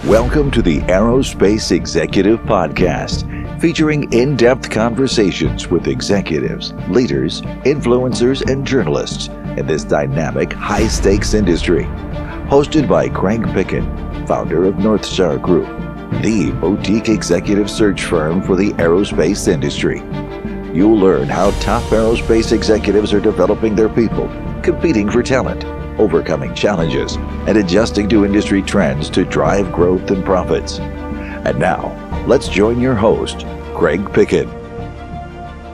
Welcome to the Aerospace Executive Podcast, featuring in-depth conversations with executives, leaders, influencers, and journalists in this dynamic, high-stakes industry. Hosted by Craig Picken, founder of North Star Group, the boutique executive search firm for the aerospace industry. You'll learn how top aerospace executives are developing their people, competing for talent, overcoming challenges, and adjusting to industry trends to drive growth and profits. And now, let's join your host, Craig Picken.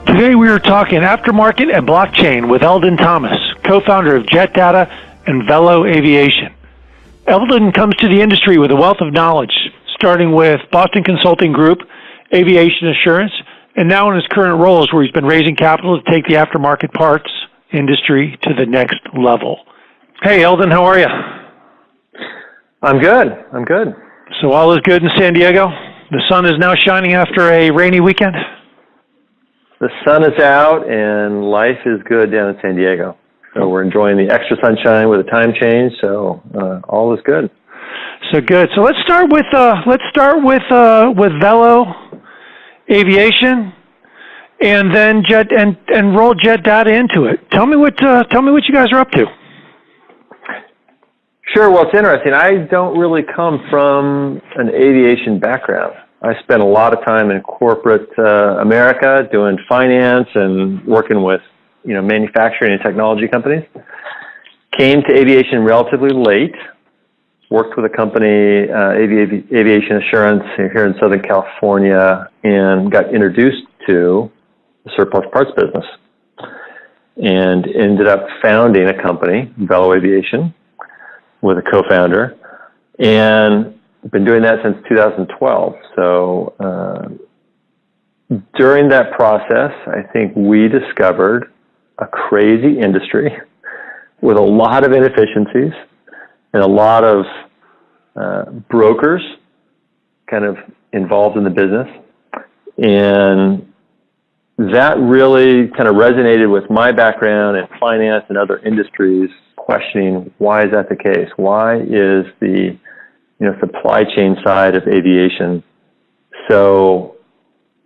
Today we are talking aftermarket and blockchain with Eldon Thomas, co-founder of Jet Data and Velo Aviation. Eldon comes to the industry with a wealth of knowledge, starting with Boston Consulting Group, Aviation Assurance, and now in his current roles where he's been raising capital to take the aftermarket parts industry to the next level. Hey, Eldon, how are you? I'm good. So all is good in San Diego? The sun is now shining after a rainy weekend? The sun is out and life is good down in San Diego. So we're enjoying the extra sunshine with a time change, so all is good. So good. So let's start with Velo Aviation, and then roll Jet Data into it. Tell me what you guys are up to. Sure. Well, it's interesting. I don't really come from an aviation background. I spent a lot of time in corporate America doing finance and working with manufacturing and technology companies. Came to aviation relatively late. Worked with a company, Aviation Assurance, here in Southern California, and got introduced to the surplus parts business, and ended up founding a company, Velo Aviation, with a co-founder, and been doing that since 2012. So during that process, I think we discovered a crazy industry with a lot of inefficiencies and a lot of brokers kind of involved in the business. And that really kind of resonated with my background in finance and other industries, questioning why is that the case? Why is the supply chain side of aviation so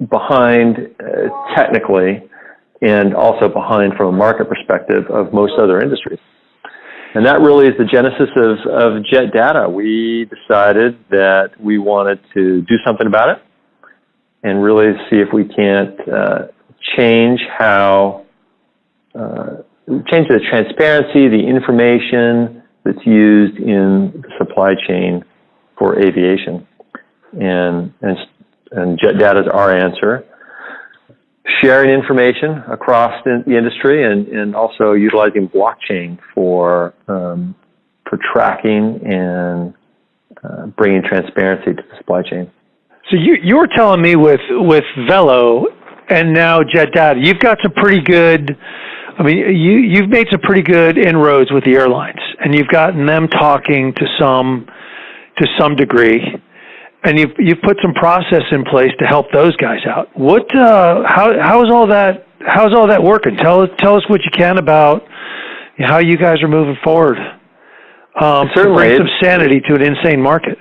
behind technically, and also behind from a market perspective of most other industries? And that really is the genesis of Jet Data. We decided that we wanted to do something about it and really see if we can't change the transparency, the information that's used in the supply chain for aviation. And Jet Data is our answer. Sharing information across the industry and also utilizing blockchain for tracking and bringing transparency to the supply chain. So you were telling me with Velo and now Jet Data, you've got some pretty good. I mean, you've made some pretty good inroads with the airlines, and you've gotten them talking to some degree, and you've put some process in place to help those guys out. How is all that working? Tell us what you can about how you guys are moving forward. Certainly, to bring some sanity to an insane market.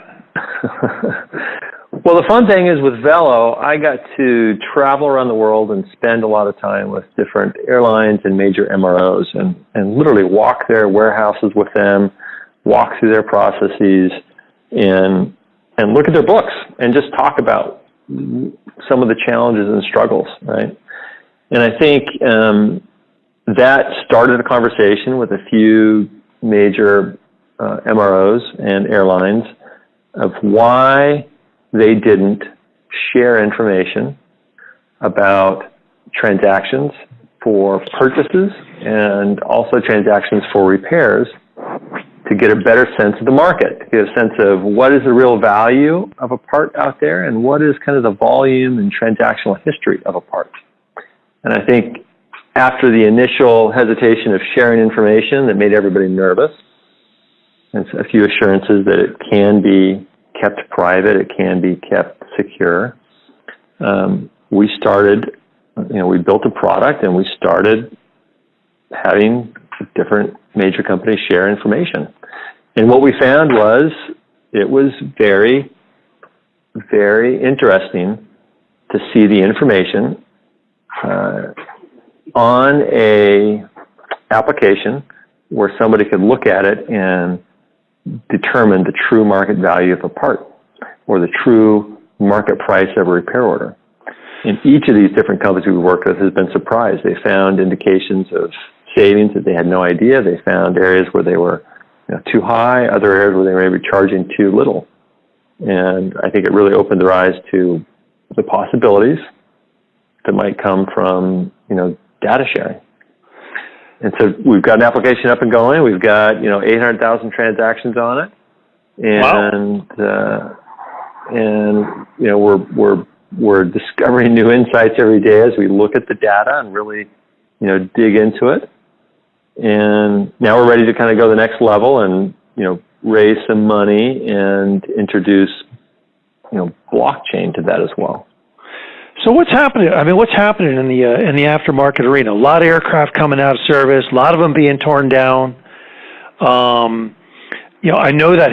Well, the fun thing is with Velo, I got to travel around the world and spend a lot of time with different airlines and major MROs and literally walk their warehouses with them, walk through their processes, and look at their books and just talk about some of the challenges and struggles, right? And I think that started a conversation with a few major MROs and airlines of why they didn't share information about transactions for purchases and also transactions for repairs to get a better sense of the market, to get a sense of what is the real value of a part out there and what is kind of the volume and transactional history of a part. And I think after the initial hesitation of sharing information that made everybody nervous, and a few assurances that it can be kept private, it can be kept secure, we started, we built a product and we started having different major companies share information. And what we found was it was very, very interesting to see the information on a application where somebody could look at it and determine the true market value of a part or the true market price of a repair order. And each of these different companies we worked with has been surprised. They found indications of savings that they had no idea. They found areas where they were too high, other areas where they were maybe charging too little. And I think it really opened their eyes to the possibilities that might come from, data sharing. And so we've got an application up and going. We've got, 800,000 transactions on it. And, wow. We're discovering new insights every day as we look at the data and really, dig into it. And now we're ready to kind of go the next level and, raise some money and introduce, blockchain to that as well. So what's happening? I mean, what's happening in the aftermarket arena? A lot of aircraft coming out of service, a lot of them being torn down. I know that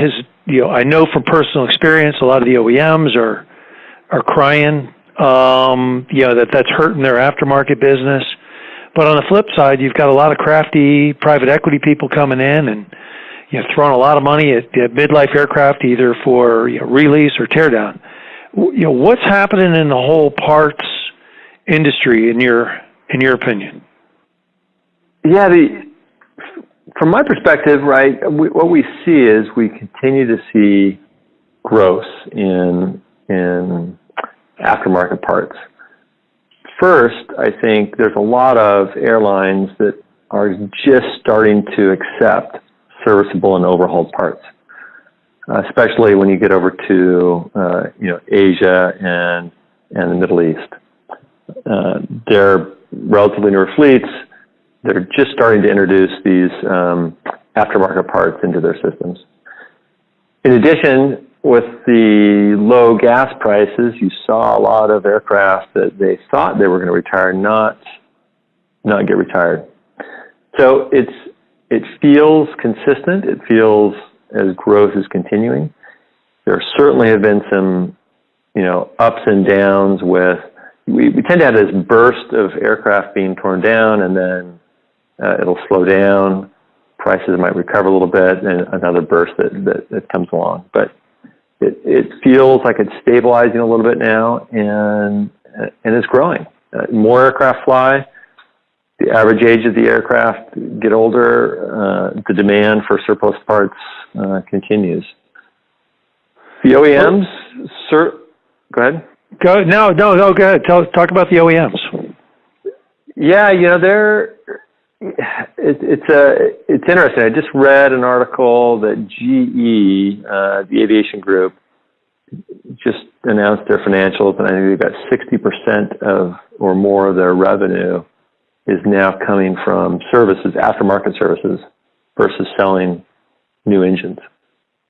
I know from personal experience, a lot of the OEMs are crying, that's hurting their aftermarket business. But on the flip side, you've got a lot of crafty private equity people coming in and throwing a lot of money at mid-life aircraft, either for release or teardown. What's happening in the whole parts industry in your opinion? Yeah, from my perspective, right, what we see is we continue to see growth in aftermarket parts. First, I think there's a lot of airlines that are just starting to accept serviceable and overhauled parts, especially when you get over to Asia and the Middle East. They're relatively newer fleets. They're just starting to introduce these aftermarket parts into their systems. In addition, with the low gas prices, you saw a lot of aircraft that they thought they were going to retire not get retired. So it feels consistent. It feels as growth is continuing. There certainly have been some, ups and downs with, we tend to have this burst of aircraft being torn down and then it'll slow down. Prices might recover a little bit and another burst that comes along. But it feels like it's stabilizing a little bit now and it's growing. More aircraft fly. The average age of the aircraft get older. The demand for surplus parts continues. The OEMs, go ahead. Go ahead. Talk about the OEMs. Yeah, it's interesting. I just read an article that GE, the Aviation Group, just announced their financials, and I think they've got 60% of or more of their revenue is now coming from services, aftermarket services, versus selling new engines.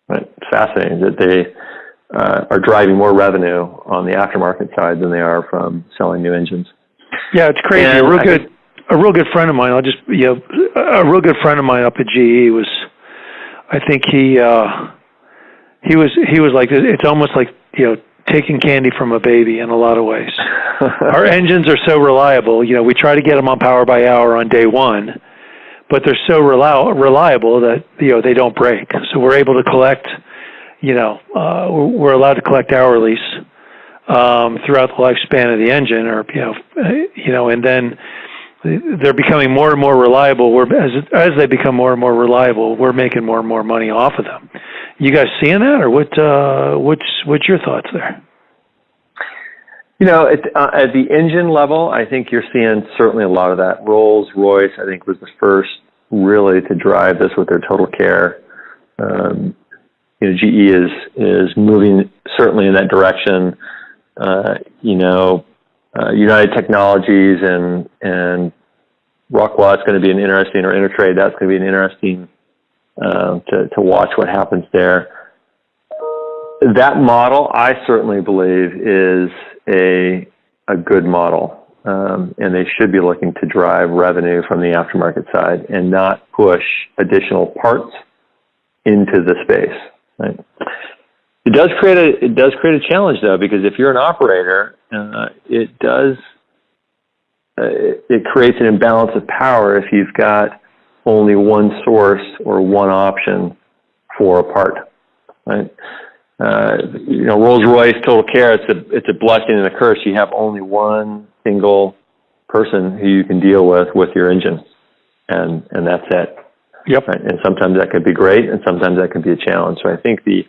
Right? It's fascinating that they are driving more revenue on the aftermarket side than they are from selling new engines. Yeah, it's crazy. And a real good friend of mine. A real good friend of mine up at GE was. I think he was like, it's almost like taking candy from a baby in a lot of ways. Our engines are so reliable. We try to get them on power by hour on day one, but they're so reliable that they don't break. So we're able to collect. We're allowed to collect hourlies throughout the lifespan of the engine, and then they're becoming more and more reliable. As they become more and more reliable, we're making more and more money off of them. You guys seeing that, or what's your thoughts there? At the engine level, I think you're seeing certainly a lot of that. Rolls-Royce, I think, was the first really to drive this with their Total Care. GE is moving certainly in that direction. United Technologies and Rockwell, it's going to be an interesting, or Intertrade, that's going to be an interesting to watch what happens there. That model, I certainly believe, is a good model, and they should be looking to drive revenue from the aftermarket side and not push additional parts into the space. Right? It does create a challenge though, because if you're an operator, it creates an imbalance of power if you've got only one source or one option for a part, right? Rolls-Royce Total Care, it's a blessing and a curse. You have only one single person who you can deal with your engine, and that's it. Yep. Right? And sometimes that could be great, and sometimes that can be a challenge. So I think the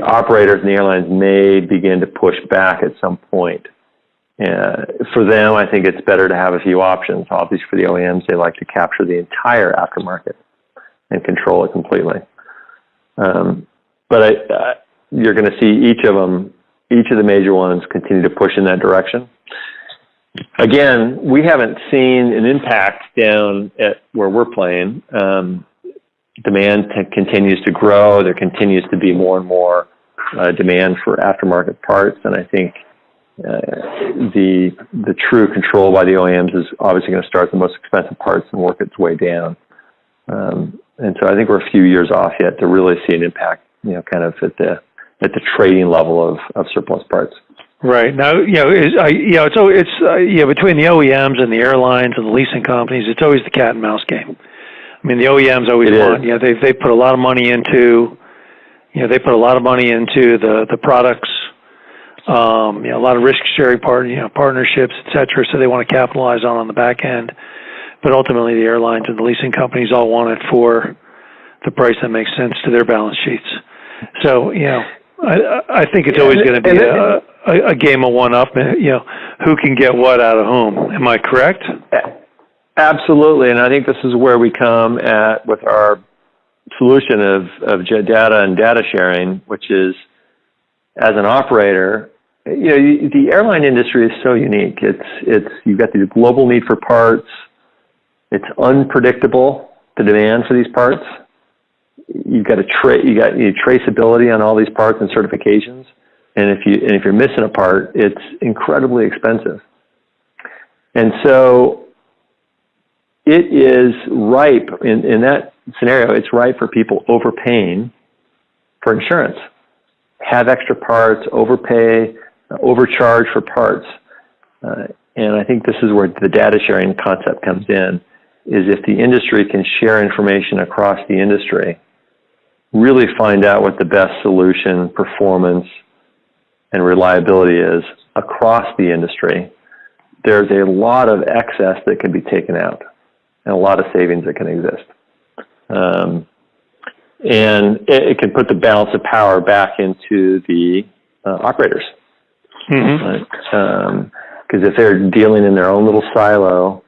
operators and the airlines may begin to push back at some point. For them, I think it's better to have a few options. Obviously, for the OEMs, they like to capture the entire aftermarket and control it completely. But you're going to see each of the major ones continue to push in that direction. Again, we haven't seen an impact down at where we're playing. Demand continues to grow. There continues to be more and more demand for aftermarket parts, and I think the true control by the OEMs is obviously going to start the most expensive parts and work its way down. And so I think we're a few years off yet to really see an impact, kind of at the trading level of surplus parts. Right. Now, it's between the OEMs and the airlines and the leasing companies, it's always the cat and mouse game. I mean, the OEMs always they put a lot of money into, the products, a lot of risk-sharing partnerships, et cetera, so they want to capitalize on the back end. But ultimately, the airlines and the leasing companies all want it for the price that makes sense to their balance sheets. So, I think it's always going to be a game of one-up, who can get what out of whom. Am I correct? Absolutely, and I think this is where we come at with our solution of jet data and data sharing, which is, as an operator, the airline industry is so unique. It's you've got the global need for parts. It's unpredictable, the demand for these parts. You've got traceability on all these parts and certifications, and if you're missing a part, it's incredibly expensive. And so it is ripe in that scenario. It's ripe for people overpaying for insurance, have extra parts, overpay, overcharge for parts, and I think this is where the data sharing concept comes in. Is if the industry can share information across the industry, really find out what the best solution, performance, and reliability is across the industry, there's a lot of excess that can be taken out and a lot of savings that can exist. And it can put the balance of power back into the operators. Mm-hmm. Right? Because if they're dealing in their own little silo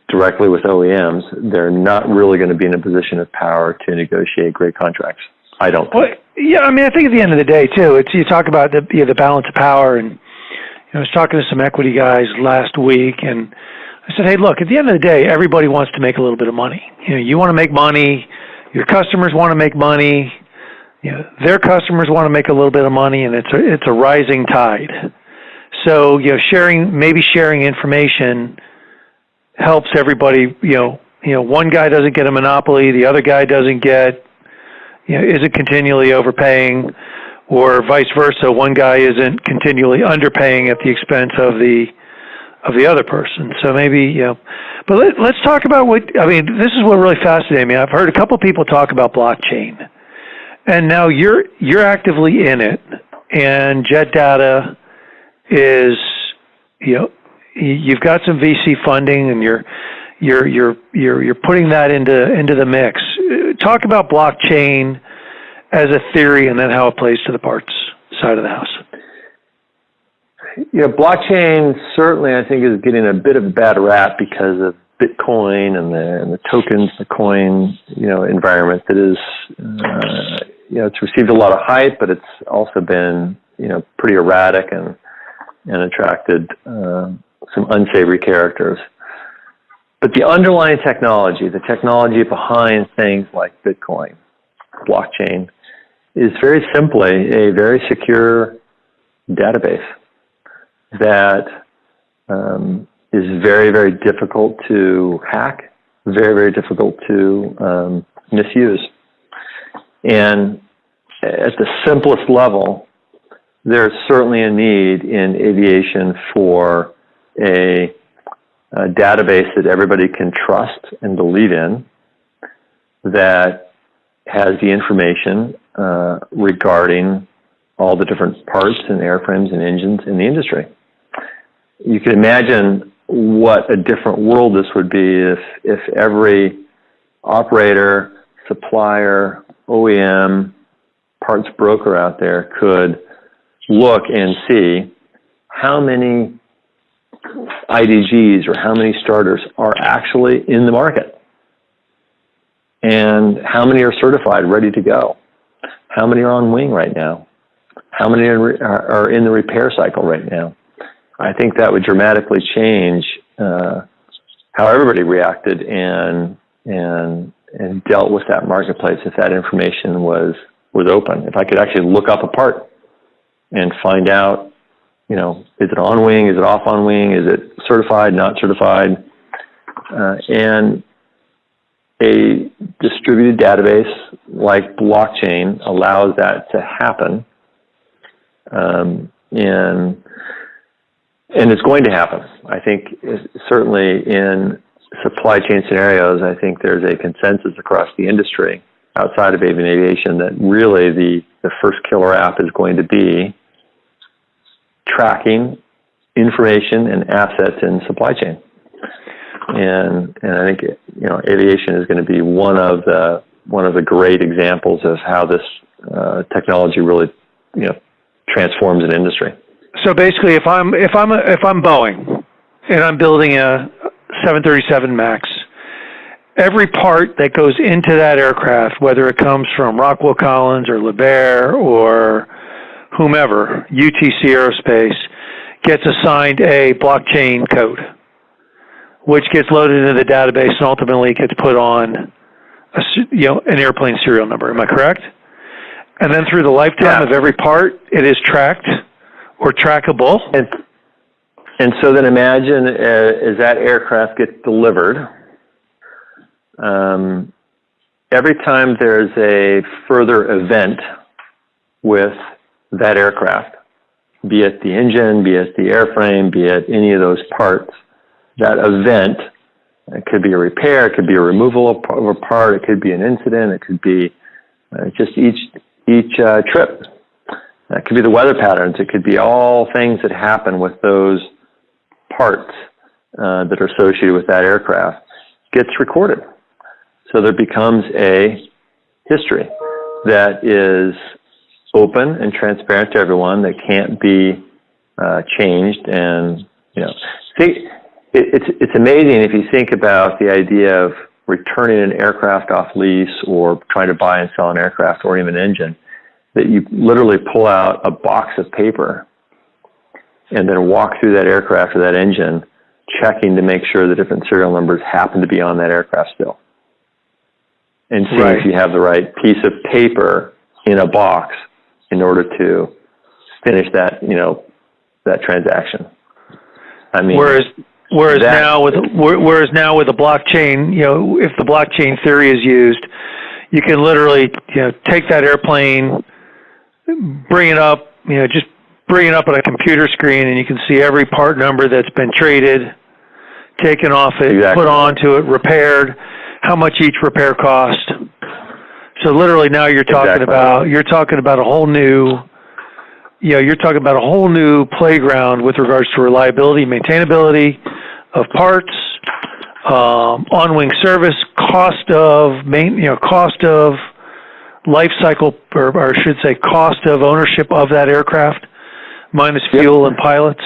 directly with OEMs, they're not really going to be in a position of power to negotiate great contracts. I don't think. Well, yeah, I mean, I think at the end of the day, too, you talk about the balance of power, and I was talking to some equity guys last week, and I said, hey, look, at the end of the day, everybody wants to make a little bit of money. You want to make money, your customers want to make money, their customers want to make a little bit of money, and it's a rising tide. So, sharing information helps everybody. One guy doesn't get a monopoly, the other guy doesn't get, isn't continually overpaying, or vice versa. One guy isn't continually underpaying at the expense of the other person. So maybe, but let's talk about this is what really fascinated me. I've heard a couple people talk about blockchain, and now you're actively in it, and Jet Data is, you've got some VC funding, and you're putting that into the mix. Talk about blockchain as a theory, and then how it plays to the parts side of the house. Blockchain certainly, I think, is getting a bit of a bad rap because of Bitcoin and the tokens, the coin, environment that is, it's received a lot of hype, but it's also been, pretty erratic and attracted some unsavory characters. But the underlying technology, the technology behind things like Bitcoin, blockchain, is very simply a very secure database that is very, very difficult to hack, very, very difficult to misuse. And at the simplest level, there's certainly a need in aviation for a database that everybody can trust and believe in, that has the information regarding all the different parts and airframes and engines in the industry. You can imagine what a different world this would be if every operator, supplier, OEM, parts broker out there could look and see how many IDGs or how many starters are actually in the market, and how many are certified, ready to go, how many are on wing right now, how many are in the repair cycle right now. I think that would dramatically change how everybody reacted and dealt with that marketplace if that information was open. If I could actually look up a part and find out, is it on wing, is it off on wing, is it certified, not certified, and a distributed database like blockchain allows that to happen, and it's going to happen. I think certainly in supply chain scenarios, I think there's a consensus across the industry outside of aviation that really the first killer app is going to be tracking information and assets in supply chain. And I think aviation is going to be one of the great examples of how this technology really transforms an industry. So basically, if I'm Boeing and I'm building a 737 MAX, every part that goes into that aircraft, whether it comes from Rockwell Collins or Liebherr or whomever, UTC Aerospace, gets assigned a blockchain code, which gets loaded into the database and ultimately gets put on an airplane serial number. Am I correct? And then through the lifetime of every part, it is tracked or trackable. And so then imagine as that aircraft gets delivered, every time there's a further event with that aircraft, be it the engine, be it the airframe, be it any of those parts, that event, it could be a repair, it could be a removal of a part, it could be an incident, it could be just each trip. It could be the weather patterns, it could be all things that happen with those parts that are associated with that aircraft, gets recorded. So there becomes a history that is open and transparent to everyone, that can't be changed. And it's amazing if you think about the idea of returning an aircraft off lease or trying to buy and sell an aircraft or even an engine, that you literally pull out a box of paper and then walk through that aircraft or that engine, checking to make sure the different serial numbers happen to be on that aircraft still, and see if you have the right piece of paper in a box in order to finish that that transaction. I mean, whereas now with a blockchain, if the blockchain theory is used, you can literally take that airplane, bring it up, just bring it up on a computer screen, and you can see every part number that's been traded, taken off it, put onto it, repaired, how much each repair cost. So literally now you're talking about a whole new playground with regards to reliability, maintainability of parts, on-wing service, cost of life cycle, or I should say cost of ownership of that aircraft, minus fuel and pilots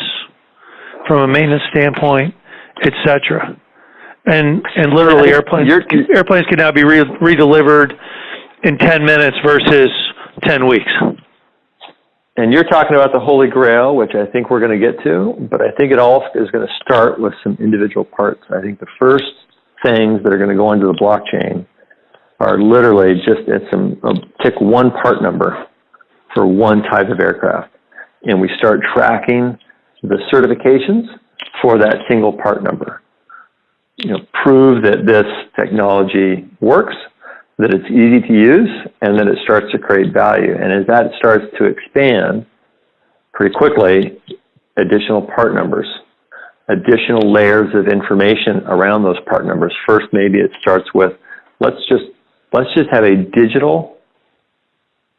from a maintenance standpoint, etc. And literally airplanes can now be redelivered in 10 minutes versus 10 weeks. And you're talking about the Holy Grail, which I think we're going to get to, but I think it all is going to start with some individual parts. I think the first things that are going to go into the blockchain are literally just pick one part number for one type of aircraft. And we start tracking the certifications for that single part number. Prove that this technology works, that it's easy to use, and that it starts to create value. And as that starts to expand pretty quickly, additional part numbers, additional layers of information around those part numbers. First, maybe it starts with, let's just have a digital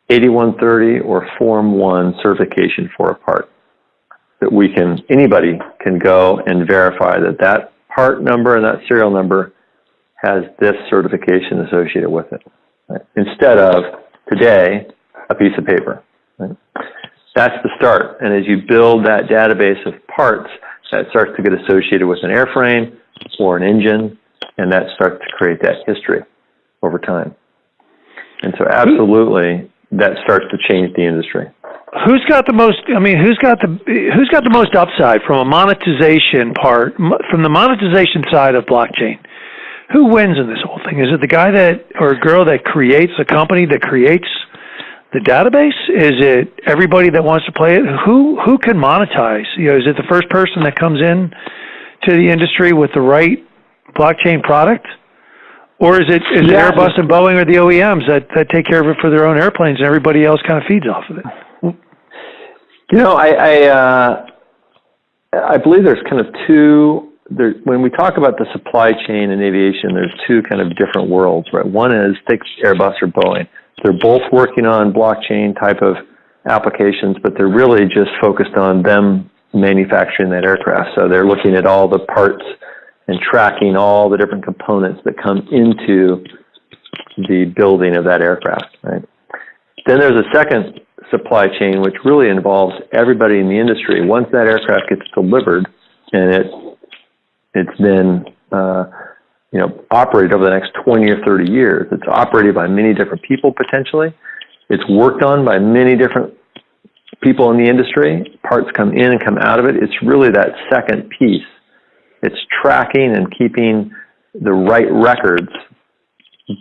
8130 or Form 1 certification for a part that anybody can go and verify that part number and that serial number has this certification associated with it, right? Instead of today a piece of paper, right? That's the start. And as you build that database of parts, that starts to get associated with an airframe or an engine, and that starts to create that history over time. And so absolutely, that starts to change the industry. Who's got the most? I mean, who's got the most upside from a monetization part, from the monetization side of blockchain? Who wins in this whole thing? Is it the guy or girl that creates the company that creates the database? Is it everybody that wants to play it? Who can monetize? Is it the first person that comes in to the industry with the right blockchain product? Or is it Airbus and Boeing or the OEMs that take care of it for their own airplanes and everybody else kind of feeds off of it? I believe there's kind of when we talk about the supply chain in aviation, there's two kind of different worlds, right? One is take Airbus or Boeing. They're both working on blockchain type of applications, but they're really just focused on them manufacturing that aircraft. So they're looking at all the parts and tracking all the different components that come into the building of that aircraft, right? Then there's a second supply chain, which really involves everybody in the industry. Once that aircraft gets delivered and it's then operated over the next 20 or 30 years, it's operated by many different people potentially. It's worked on by many different people in the industry. Parts come in and come out of it. It's really that second piece. It's tracking and keeping the right records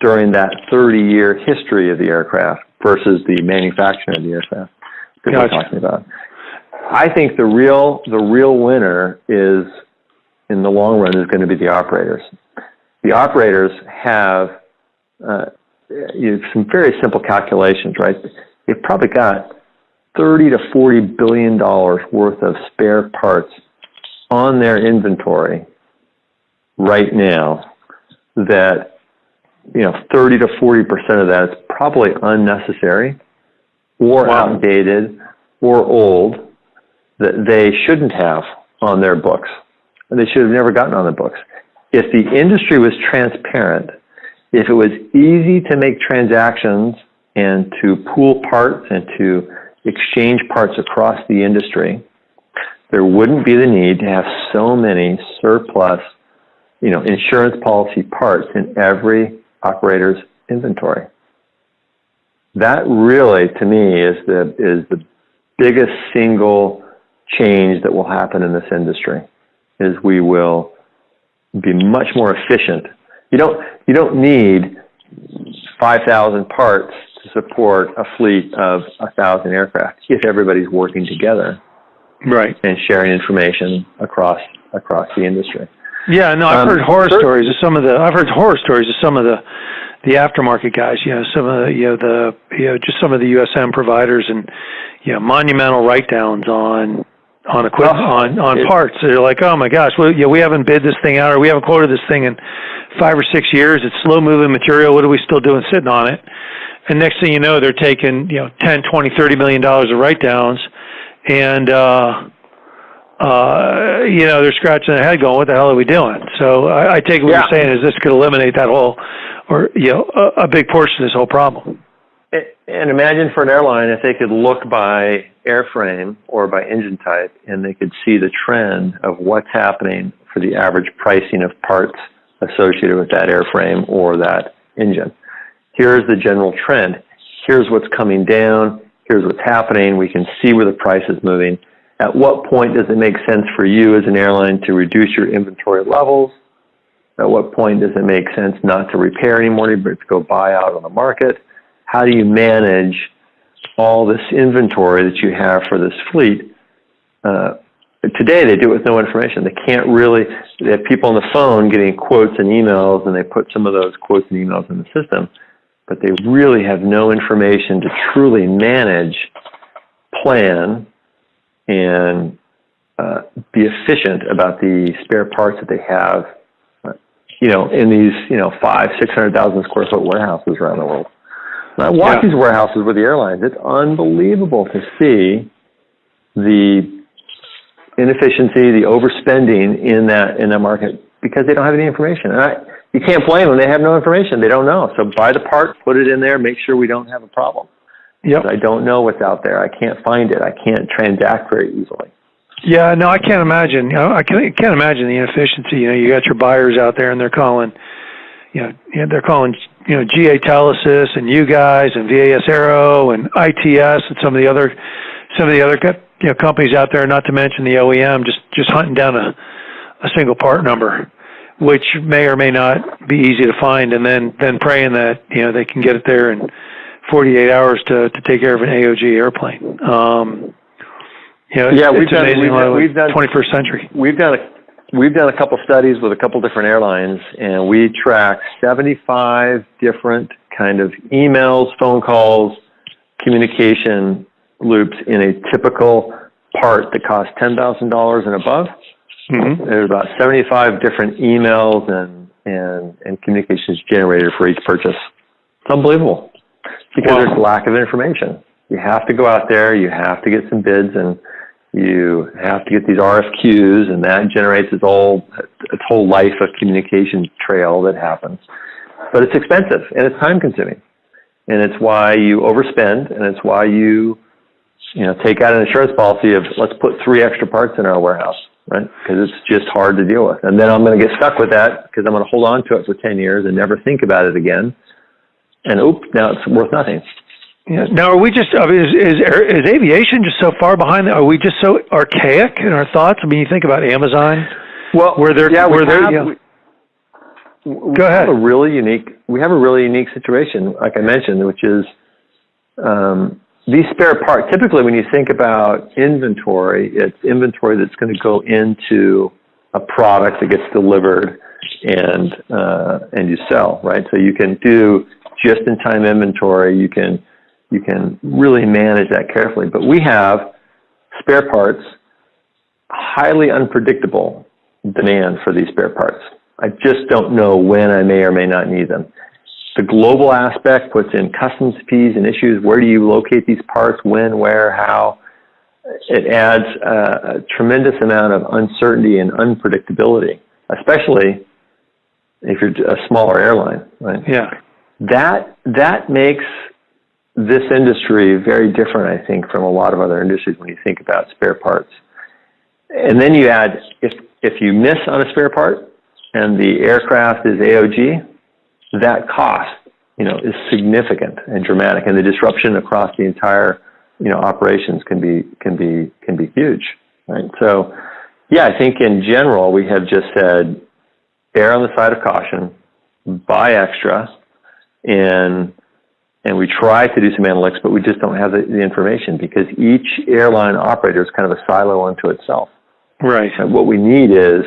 during that 30-year history of the aircraft versus the manufacturing of the aircraft that we're talking about. I think the real winner is, in the long run, is going to be the operators. The operators have some very simple calculations, right? They've probably got $30 to $40 billion worth of spare parts on their inventory right now that 30 to 40% of that is probably unnecessary or outdated or old that they shouldn't have on their books. They should have never gotten on the books. If the industry was transparent, if it was easy to make transactions and to pool parts and to exchange parts across the industry, there wouldn't be the need to have so many surplus, insurance policy parts in every operator's inventory. That really, to me, is the biggest single change that will happen in this industry. Is we will be much more efficient. You don't need 5,000 parts to support a fleet of 1,000 aircraft if everybody's working together, right, and sharing information across the industry. Yeah, no, I've heard horror stories of some of the aftermarket guys. Some of just some of the USM providers, and monumental write-downs on equipment, on parts. They're like, oh my gosh, we haven't bid this thing out, or we haven't quoted this thing in 5 or 6 years. It's slow-moving material. What are we still doing sitting on it? And next thing you know, they're taking $10, $20, $30 million of write-downs, and they're scratching their head, going, "What the hell are we doing?" So I take what you're saying is this could eliminate that whole, or a big portion of this whole problem. And imagine for an airline if they could look by airframe or by engine type, and they could see the trend of what's happening for the average pricing of parts associated with that airframe or that engine. Here's the general trend. Here's what's coming down. Here's what's happening. We can see where the price is moving. At what point does it make sense for you as an airline to reduce your inventory levels? At what point does it make sense not to repair anymore, but to go buy out on the market? How do you manage all this inventory that you have for this fleet? Today, they do it with no information. They can't really, they have people on the phone getting quotes and emails, and they put some of those quotes and emails in the system. but they really have no information to truly manage, plan, and be efficient about the spare parts that they have, in these, 500,000-600,000 square foot warehouses around the world. And I walk these warehouses with the airlines. It's unbelievable to see the inefficiency, the overspending in that market because they don't have any information. And you can't blame them. They have no information. They don't know. So buy the part, put it in there, make sure we don't have a problem. Yep. I don't know what's out there. I can't find it. I can't transact very easily. Yeah, no, I can't imagine. I can't imagine the inefficiency. You got your buyers out there, and they're calling, GA Telesis and you guys and VAS Aero and ITS and some of the other companies out there. Not to mention the OEM, just hunting down a single part number, which may or may not be easy to find, and then praying that they can get it there in 48 hours to take care of an AOG airplane. We've done 21st century. We've done a couple studies with a couple different airlines, and we track 75 different kind of emails, phone calls, communication loops in a typical part that costs $10,000 and above. Mm-hmm. There's about 75 different emails and communications generated for each purchase. It's unbelievable because there's lack of information. You have to go out there, you have to get some bids, and you have to get these RFQs, and that generates its whole life of communication trail that happens. But it's expensive, and it's time-consuming. And it's why you overspend, and it's why you take out an insurance policy of, let's put 3 extra parts in our warehouse, right? Because it's just hard to deal with. And then I'm going to get stuck with that because I'm going to hold on to it for 10 years and never think about it again. And now it's worth nothing. Yeah. Now, are we just? Is aviation just so far behind? Are we just so archaic in our thoughts? I mean, you think about Amazon. Well, go ahead. We have a really unique situation, like I mentioned, which is these spare parts. Typically, when you think about inventory, it's inventory that's going to go into a product that gets delivered and you sell, right? So you can do just-in-time inventory. You can really manage that carefully. But we have spare parts, highly unpredictable demand for these spare parts. I just don't know when I may or may not need them. The global aspect puts in customs fees and issues. Where do you locate these parts? When, where, how? It adds a tremendous amount of uncertainty and unpredictability, especially if you're a smaller airline, right? Yeah. That makes this industry very different, I think, from a lot of other industries when you think about spare parts. And then you add, if you miss on a spare part and the aircraft is AOG, that cost, is significant and dramatic, and the disruption across the entire, operations can be huge, right? So, yeah, I think in general we have just said, err on the side of caution, buy extra, and we try to do some analytics, but we just don't have the information because each airline operator is kind of a silo unto itself. Right. And what we need is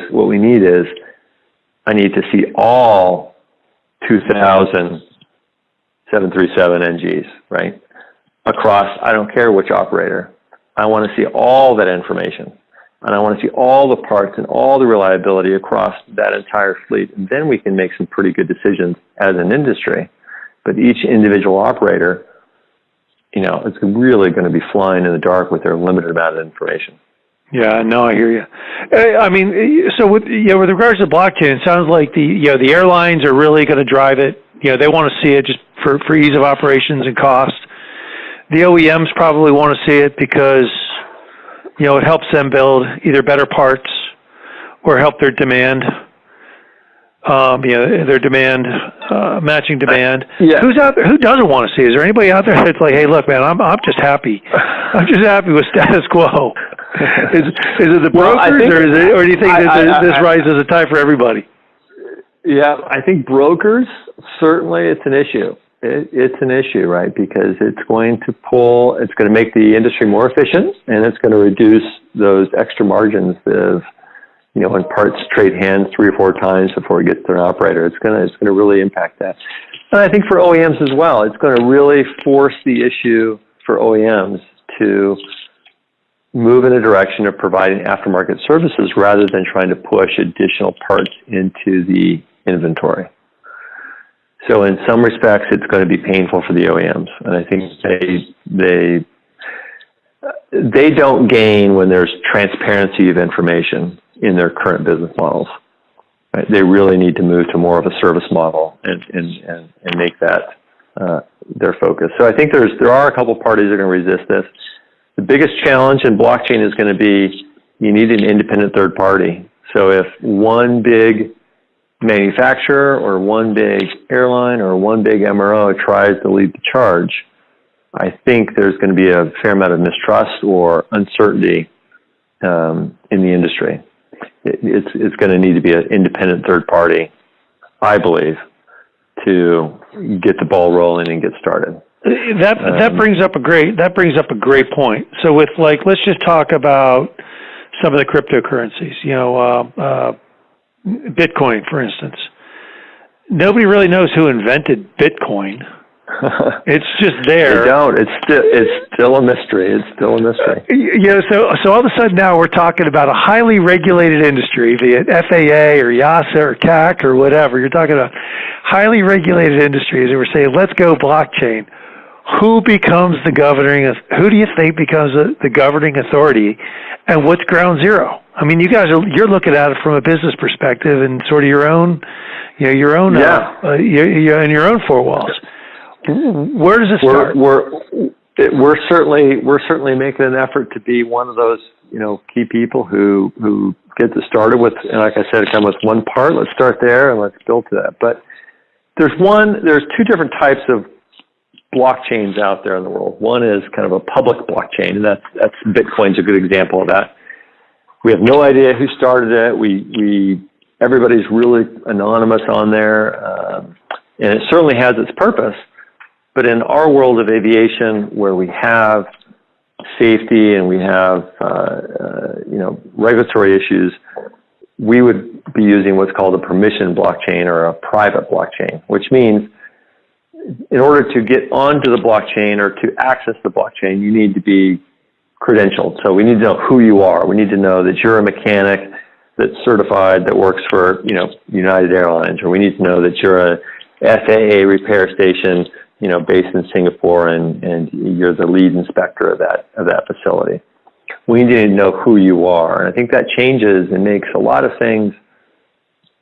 I need to see all 2,000 737 NGs, right? Across, I don't care which operator. I want to see all that information. And I want to see all the parts and all the reliability across that entire fleet. And then we can make some pretty good decisions as an industry. But each individual operator, it's really going to be flying in the dark with their limited amount of information. Yeah, no, I hear you. I mean, so with regards to blockchain, it sounds like the airlines are really going to drive it. They want to see it just for ease of operations and cost. The OEMs probably want to see it because it helps them build either better parts or help their demand. Their demand, matching demand. Yeah. Who's out there? Who doesn't want to see? Is there anybody out there that's like, hey, look, man, I'm just happy. I'm just happy with status quo. Is it the brokers, or do you think that this rises a tide for everybody? Yeah, I think brokers, certainly it's an issue. It's an issue, right? Because it's going to make the industry more efficient, and it's going to reduce those extra margins of, when parts trade hands 3 or 4 times before it gets to an operator. It's going to really impact that. And I think for OEMs as well, it's going to really force the issue for OEMs to move in a direction of providing aftermarket services rather than trying to push additional parts into the inventory. So in some respects, it's going to be painful for the OEMs. And I think they don't gain when there's transparency of information in their current business models. Right? They really need to move to more of a service model and make that their focus. So I think there are a couple parties that are going to resist this. The biggest challenge in blockchain is going to be you need an independent third party. So if one big manufacturer or one big airline or one big MRO tries to lead the charge, I think there's going to be a fair amount of mistrust or uncertainty in the industry. It's going to need to be an independent third party, I believe, to get the ball rolling and get started. That brings up a great point. So with let's just talk about some of the cryptocurrencies. Bitcoin, for instance. Nobody really knows who invented Bitcoin. It's just there. They don't. It's still a mystery. So all of a sudden now we're talking about a highly regulated industry, be it FAA or EASA or CAC or whatever. You're talking about highly regulated industries, and we're saying, let's go blockchain. Who becomes the governing? Who do you think becomes the governing authority, and what's ground zero? I mean, you're looking at it from a business perspective and sort of your own in your own four walls. Where does it start? We're certainly making an effort to be one of those key people who get this started with, and like I said, come with one part. Let's start there and let's build to that. But there's two different types of blockchains out there in the world. One is kind of a public blockchain, and that's Bitcoin's a good example of that. We have no idea who started it. Everybody's really anonymous on there, and it certainly has its purpose. But in our world of aviation, where we have safety and we have regulatory issues, we would be using what's called a permission blockchain or a private blockchain, which means in order to get onto the blockchain or to access the blockchain, you need to be credentialed. So we need to know who you are. We need to know that you're a mechanic that's certified that works for United Airlines, or we need to know that you're a FAA repair station based in Singapore, and you're the lead inspector of that facility. We need to know who you are. And I think that changes and makes a lot of things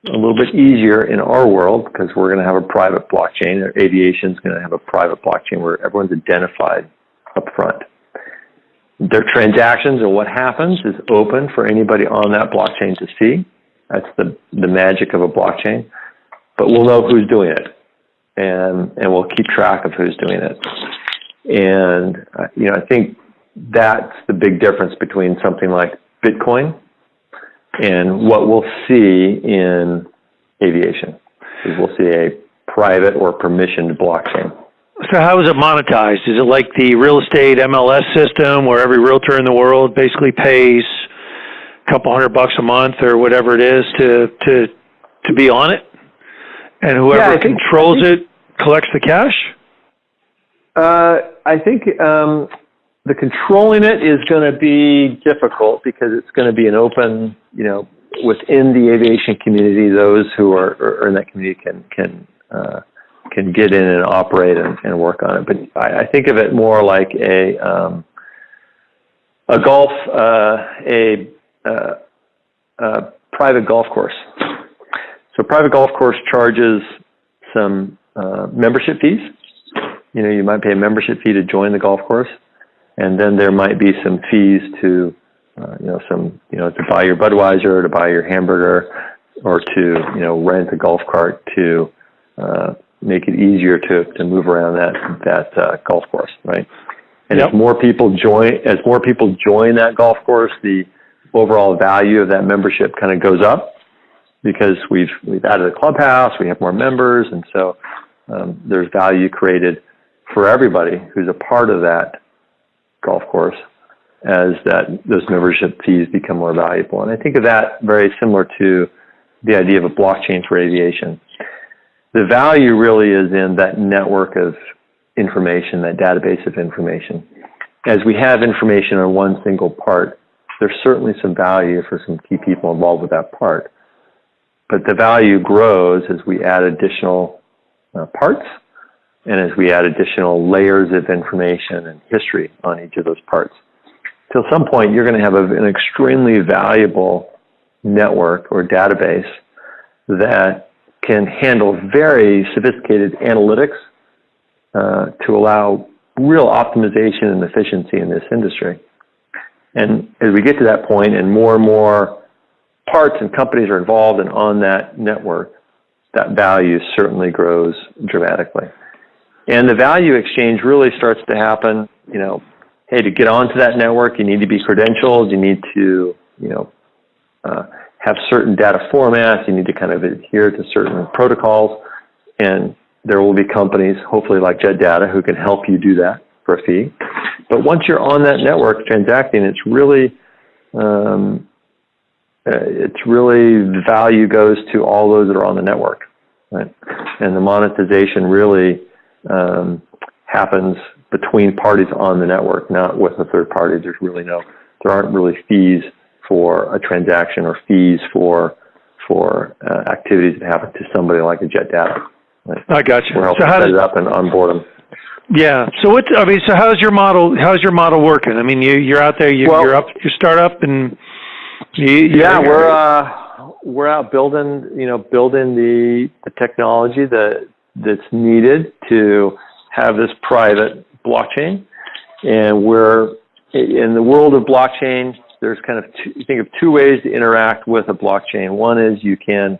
a little bit easier in our world, because we're going to have a private blockchain. Aviation's going to have a private blockchain where everyone's identified up front. Their transactions and what happens is open for anybody on that blockchain to see. That's the magic of a blockchain. But we'll know who's doing it, and we'll keep track of who's doing it. And I think that's the big difference between something like Bitcoin and what we'll see in aviation. Is we'll see a private or permissioned blockchain. So how is it monetized? Is it like the real estate MLS system where every realtor in the world basically pays a couple $100 a month or whatever it is to be on it? And whoever controls it collects the cash? I think the controlling it is going to be difficult, because it's going to be an open, within the aviation community, those who are in that community can get in and operate and work on it. But I think of it more like a private golf course. So private golf course charges some membership fees. You might pay a membership fee to join the golf course, and then there might be some fees to to buy your Budweiser, to buy your hamburger, or to rent a golf cart to make it easier to move around that golf course, right? And as more people join that golf course, the overall value of that membership kind of goes up, because we've added a clubhouse, we have more members, and so there's value created for everybody who's a part of that golf course as those membership fees become more valuable. And I think of that very similar to the idea of a blockchain for aviation. The value really is in that network of information, that database of information. As we have information on one single part, there's certainly some value for some key people involved with that part. But the value grows as we add additional parts and as we add additional layers of information and history on each of those parts. Till some point, you're going to have an extremely valuable network or database that can handle very sophisticated analytics to allow real optimization and efficiency in this industry. And as we get to that point and more parts and companies are involved and on that network, that value certainly grows dramatically. And the value exchange really starts to happen, hey, to get onto that network, you need to be credentialed, you need to, have certain data formats, you need to kind of adhere to certain protocols, and there will be companies, hopefully like Jet Data, who can help you do that for a fee. But once you're on that network transacting, it's really the value goes to all those that are on the network, right? And the monetization really happens between parties on the network, not with a third party. There aren't really fees for a transaction or fees for activities that happen to somebody like a Jet Data. Right? I got you. We're helping set it up and onboard them. Yeah. So so how's your model? How's your model working? I mean, you're out there. You're up. You start up, and we're out building. Building the technology that's needed to have this private blockchain. And we're in the world of blockchain. There's kind of you think of two ways to interact with a blockchain. One is you can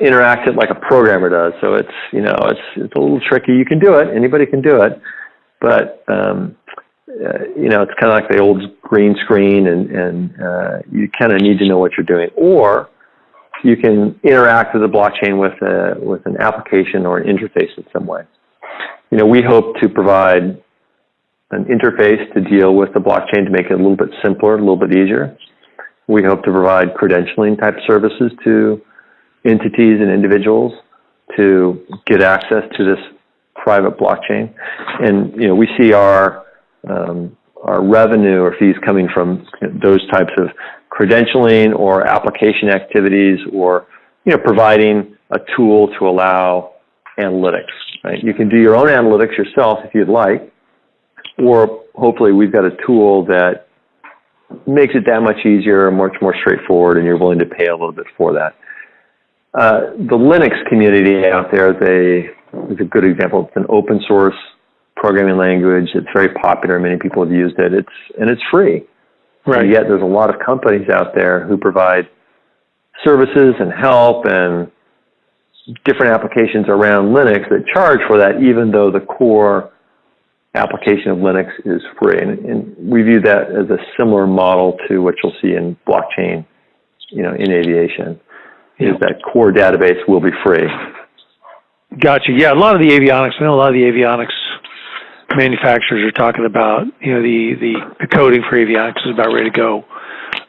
interact it like a programmer does. So it's a little tricky. You can do it. Anybody can do it. But it's kind of like the old green screen, and you kind of need to know what you're doing. Or you can interact with the blockchain with an application or an interface in some way. We hope to provide an interface to deal with the blockchain to make it a little bit simpler, a little bit easier. We hope to provide credentialing type services to entities and individuals to get access to this private blockchain. And, we see our revenue or fees coming from those types of credentialing or application activities, or, providing a tool to allow analytics, right? You can do your own analytics yourself if you'd like, or hopefully we've got a tool that makes it that much easier, much more straightforward, and you're willing to pay a little bit for that. The Linux community out there is a good example. It's an open source programming language. It's very popular. Many people have used it. It's free. Right. And yet there's a lot of companies out there who provide services and help and different applications around Linux that charge for that, even though the core application of Linux is free. And we view that as a similar model to what you'll see in blockchain, in aviation, is that core database will be free. Gotcha. Yeah, a lot of the avionics manufacturers are talking about, the coding for avionics is about ready to go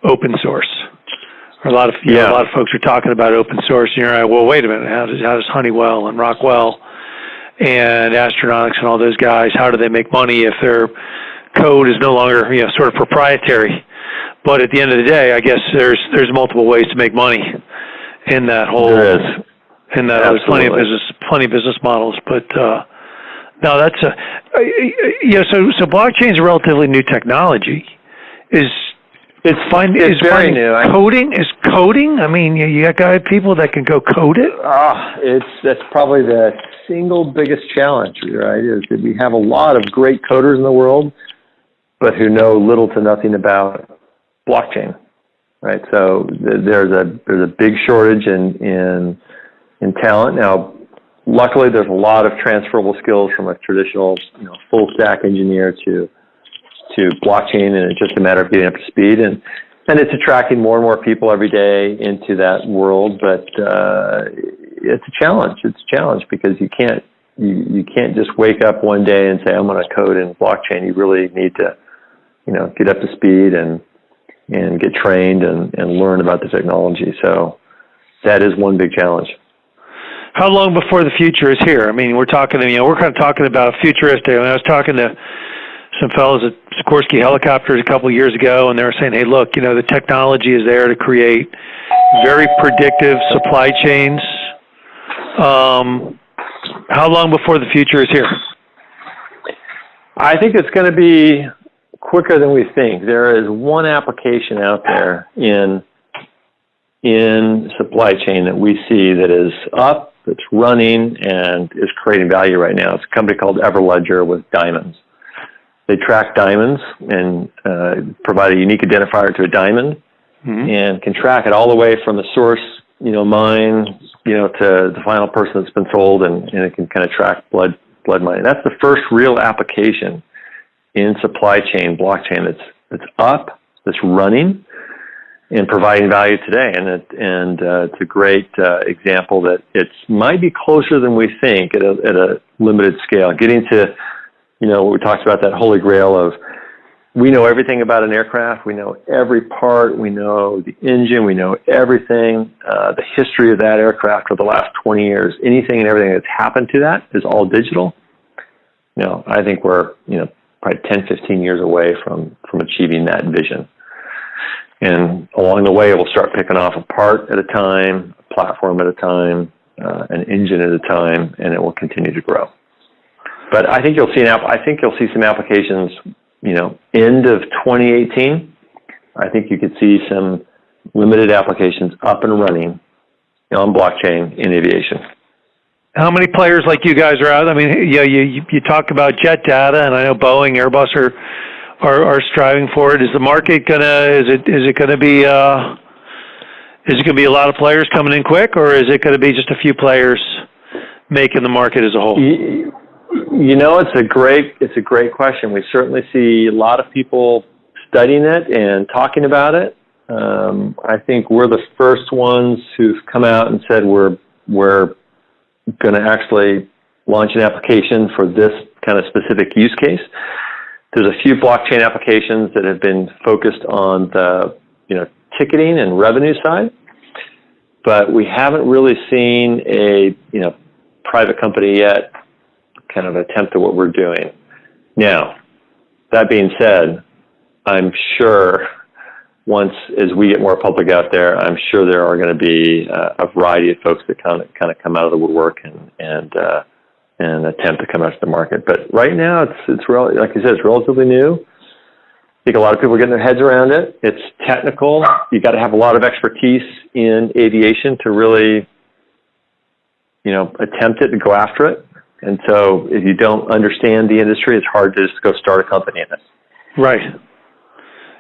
open source. A lot of folks are talking about open source, and you're like, well, wait a minute, how does Honeywell and Rockwell and Astronautics and all those guys, how do they make money if their code is no longer, sort of proprietary? But at the end of the day, I guess there's multiple ways to make money in that whole. There is. In that there's plenty of business models, but no, that's So blockchain is a relatively new technology. It's very new. Coding. I mean, you got people that can go code it. That's probably the single biggest challenge, right? Is that we have a lot of great coders in the world, but who know little to nothing about blockchain, right? So there's a big shortage in talent. Now, luckily, there's a lot of transferable skills from a traditional, full stack engineer to blockchain, and it's just a matter of getting up to speed. And it's attracting more and more people every day into that world. But it's a challenge. It's a challenge because you can't just wake up one day and say, I'm going to code in blockchain. You really need to, get up to speed and get trained and learn about the technology. So that is one big challenge. How long before the future is here? I mean, we're talking, we're kind of talking about futuristic. I was talking to some fellows at Sikorsky Helicopters a couple of years ago, and they were saying, hey, look, the technology is there to create very predictive supply chains. How long before the future is here? I think it's going to be quicker than we think. There is one application out there in supply chain that we see that is up, that's running, and is creating value right now. It's a company called Everledger with diamonds. They track diamonds and provide a unique identifier to a diamond, and can track it all the way from the source, mine, to the final person that's been sold, and it can kind of track blood money. That's the first real application in supply chain, blockchain that's up, that's running, and providing value today. And it's a great example that it might be closer than we think at a limited scale. Getting to, what we talked about, that holy grail of, we know everything about an aircraft. We know every part. We know the engine. We know everything. The history of that aircraft for the last 20 years. Anything and everything that's happened to that is all digital. I think we're, probably 10, 15 years away from achieving that vision. And along the way, we'll start picking off a part at a time, a platform at a time, an engine at a time, and it will continue to grow. But I think you'll see some applications, end of 2018. I think you could see some limited applications up and running on blockchain in aviation. How many players like you guys are out? I mean, you talk about jet data, and I know Boeing, Airbus are striving for it. Is the market is it gonna be a lot of players coming in quick, or is it going to be just a few players making the market as a whole? It's a great question. We certainly see a lot of people studying it and talking about it. I think we're the first ones who've come out and said we're going to actually launch an application for this kind of specific use case. There's a few blockchain applications that have been focused on the ticketing and revenue side, but we haven't really seen a private company yet kind of attempt at what we're doing. Now, that being said, I'm sure as we get more public out there, I'm sure there are going to be a variety of folks that kind of come out of the woodwork and attempt to come out to the market. But right now, it's like you said, it's relatively new. I think a lot of people are getting their heads around it. It's technical. You got to have a lot of expertise in aviation to really, attempt it and go after it. And so if you don't understand the industry, it's hard to just go start a company in it. Right.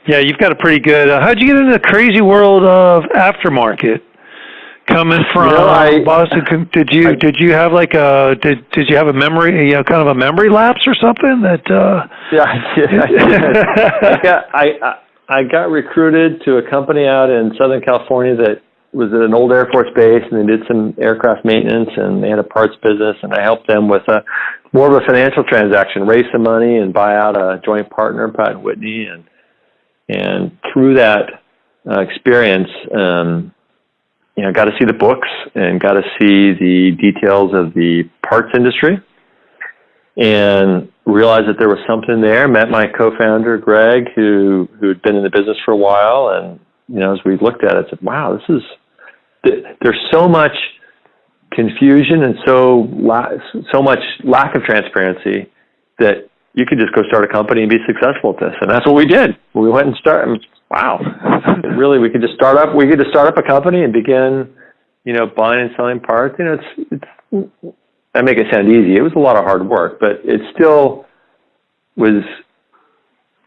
Yeah, you've got a pretty good. How'd you get into the crazy world of aftermarket? Coming from Boston, did you have did you have a memory, kind of a memory lapse or something that? Yeah, I did. I got recruited to a company out in Southern California that was at an old Air Force base, and they did some aircraft maintenance, and they had a parts business, and I helped them with more of a financial transaction, raise some money and buy out a joint partner, Pratt & Whitney, and through that experience, got to see the books and got to see the details of the parts industry and realized that there was something there. Met my co-founder, Greg, who had been in the business for a while. And, as we looked at it, I said, wow, there's so much confusion and so much lack of transparency that you could just go start a company and be successful at this. And that's what we did. We went and started. Wow, really, we could just start up a company and begin, buying and selling parts. I make it sound easy. It was a lot of hard work, but it still was,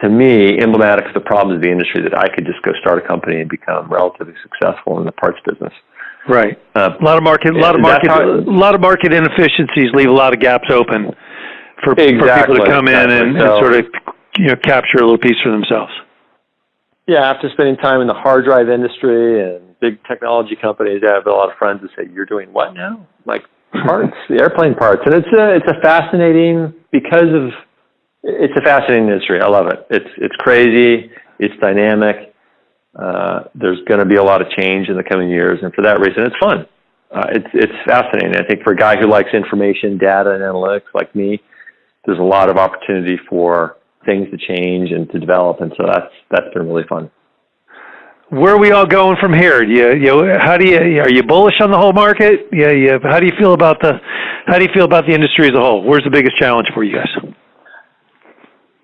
to me, emblematic of the problems of the industry, that I could just go start a company and become relatively successful in the parts business. Right. A lot of market inefficiencies leave a lot of gaps open for people to come in and sort of capture a little piece for themselves. Yeah, after spending time in the hard drive industry and big technology companies, I have a lot of friends that say, "You're doing what now?" Like parts, the airplane parts, and it's a fascinating industry. I love it. It's crazy. It's dynamic. There's going to be a lot of change in the coming years, and for that reason, it's fun. it's fascinating. I think for a guy who likes information, data, and analytics like me, there's a lot of opportunity for things to change and to develop, and so that's been really fun. Where are we all going from here? Are you bullish on the whole market? Yeah. How do you feel about the industry as a whole? Where's the biggest challenge for you guys?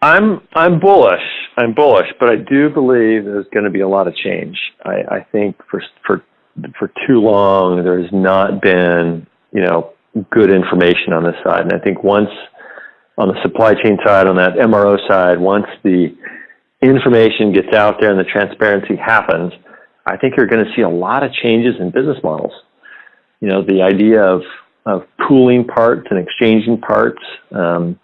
I'm bullish, but I do believe there's going to be a lot of change. I think for too long there's not been good information on this side, and I think once on the supply chain side, on that MRO side, once the information gets out there and the transparency happens, I think you're going to see a lot of changes in business models. The idea of pooling parts and exchanging parts, the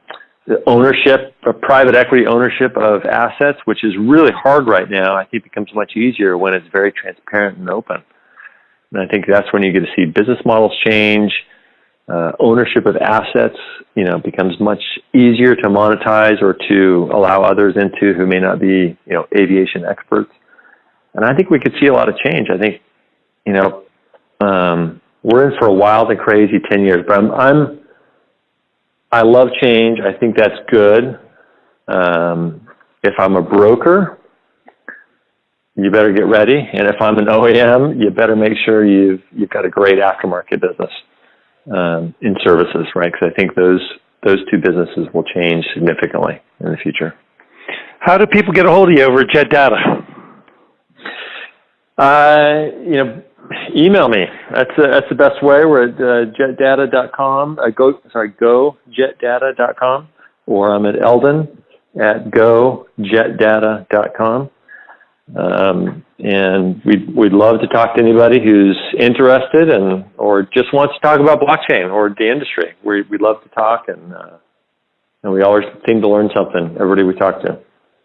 ownership, private equity ownership of assets, which is really hard right now, I think becomes much easier when it's very transparent and open. And I think that's when you get to see business models change. Ownership of assets, becomes much easier to monetize or to allow others into who may not be, aviation experts. And I think we could see a lot of change. I think, we're in for a wild and crazy 10 years, but I love change. I think that's good. If I'm a broker, you better get ready. And if I'm an OEM, you better make sure you've got a great aftermarket business. In services, right? Because I think those two businesses will change significantly in the future. How do people get a hold of you over at Jet Data? Email me. That's the best way. We're at jetdata.com. GoJetData.com, or I'm at Eldon at GoJetData.com. And we'd love to talk to anybody who's interested or just wants to talk about blockchain or the industry. We'd love to talk, and we always seem to learn something. Everybody we talk to.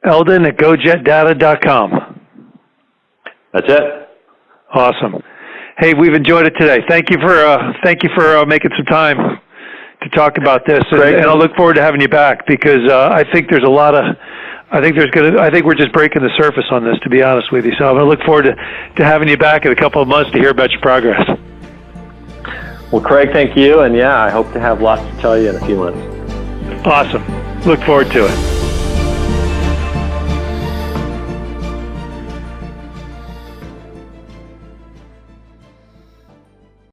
Eldon at GoJetData.com. That's it. Awesome. Hey, we've enjoyed it today. Thank you for making some time to talk about this, and I'll look forward to having you back, because I think there's a lot of. I think we're just breaking the surface on this, to be honest with you. So I'm going to look forward to having you back in a couple of months to hear about your progress. Well, Craig, thank you. And I hope to have lots to tell you in a few months. Awesome. Look forward to it.